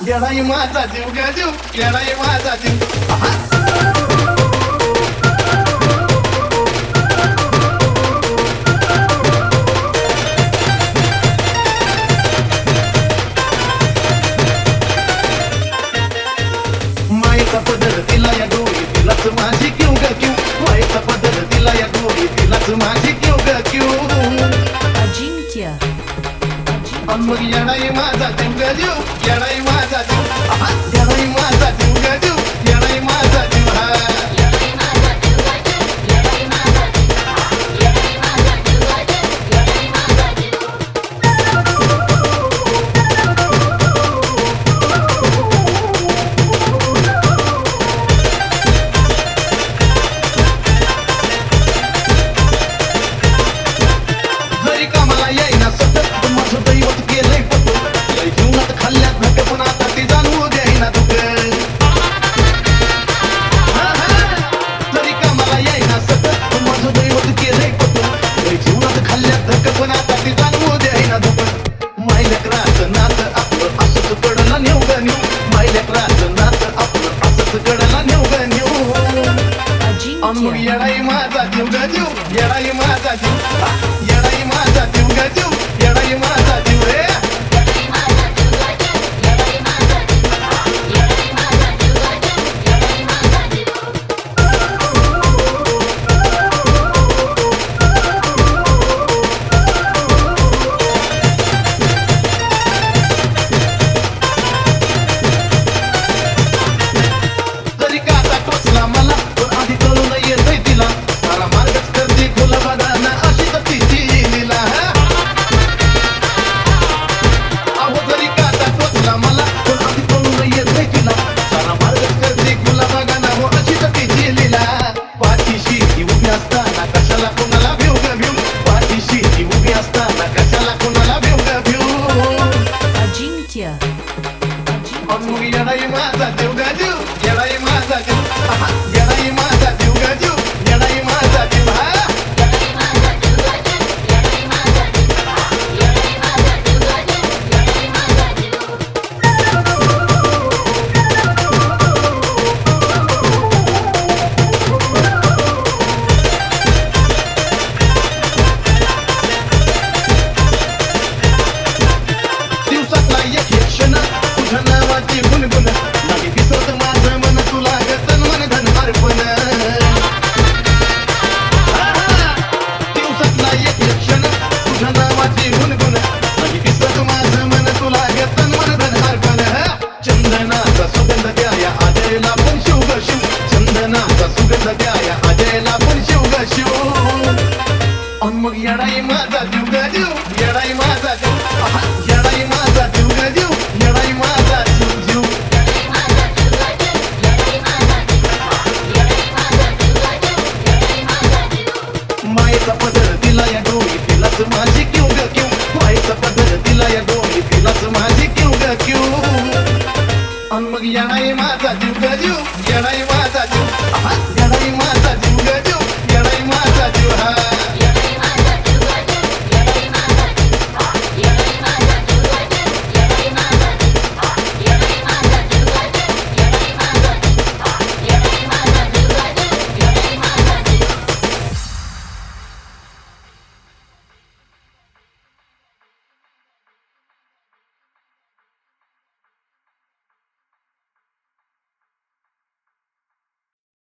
येडाई माझा जीव ग जीव, येडाई माझा जीव. मायेचा पदर तिला या डोळी तिलाच माझी क्यू ग क्यू. मायेचा पदर तिला या डोळी तिलाच माझी क्यू ग क्यू. अजिंक्य मग येडाई माझा जीव ग जीव, येडाई माझा जीव. येडाई माझा जीव ग जीव, येडाई माझा जीव. जरी कामाला येईना सतत माझं दैवत केलंय पटू. लय जीवनात खाल्ल्यात धक पण आता ती जाणवू देईना दुःख. जरी कामाला येईना सतत माझं दैवत केलंय पटू. लय जीवनात खाल्ल्यात धक पण आता ती जाणवू देईना दुःख. मायलेकराचं नातं आपलं असंच कडला नेऊ ग नेऊ. मायलेकराचं नातं आपलं असंच कडला नेऊ ग नेऊ. मग अजिंक्य येडाई माझा जीव ग जीव, येडाई माझा जीव. येडाई माझा जीव ग जीव, येडाई माझा जीव रे. जरी काटा टोचला मला पण आधी कळून येतंय तिला. सारा मार्गच करते खुला बघाना अशी तर तिची लीला. अहो जरी काटा टोचला मला पण आधी कळून येतंय तिला. सारा मार्गच करते खुला बघाना हो अशी तर तिची लीला. पाठीशी ती उभी असताना कशाला कोणाला भिऊ ग भिऊ. पाठीशी ती उभी असताना कशाला कोणाला भिऊ ग भिऊ. अजिंक्य मग येडाई माझा जीव ग जीव, येडाई माझा जीव. येडाई माझा जीव ग जीव, येडाई माझा जीव. दिवसातला एक एक क्षण तुझ्या नावाची गुणगुण. नाही दिसत माझं मन तुला ग तन मन धन अर्पण. दिवसातला एक एक क्षण तुझ्या नावाची गुणगुण. नाही दिसत माझं मन तुला ग तन मन धन अर्पण. चंदनाचा सुगंध द्याया अजयला पण शिव ग शिव. चंदनाचा सुगंध द्याया अजयला पण शिव ग शिव. मग येडाई माझा जीव ग जीव, येडाई माझा जीव. येडाई माझा जीव ग जीव, येडाई माझा जीव जीव. मायेचा पदर तिला या डोळी तिलाच माझी क्यू ग क्यू. मायेचा पदर तिला या डोळी तिलाच माझी क्यू ग क्यू. मग येडाई माझा जीव ग जीव, येडाई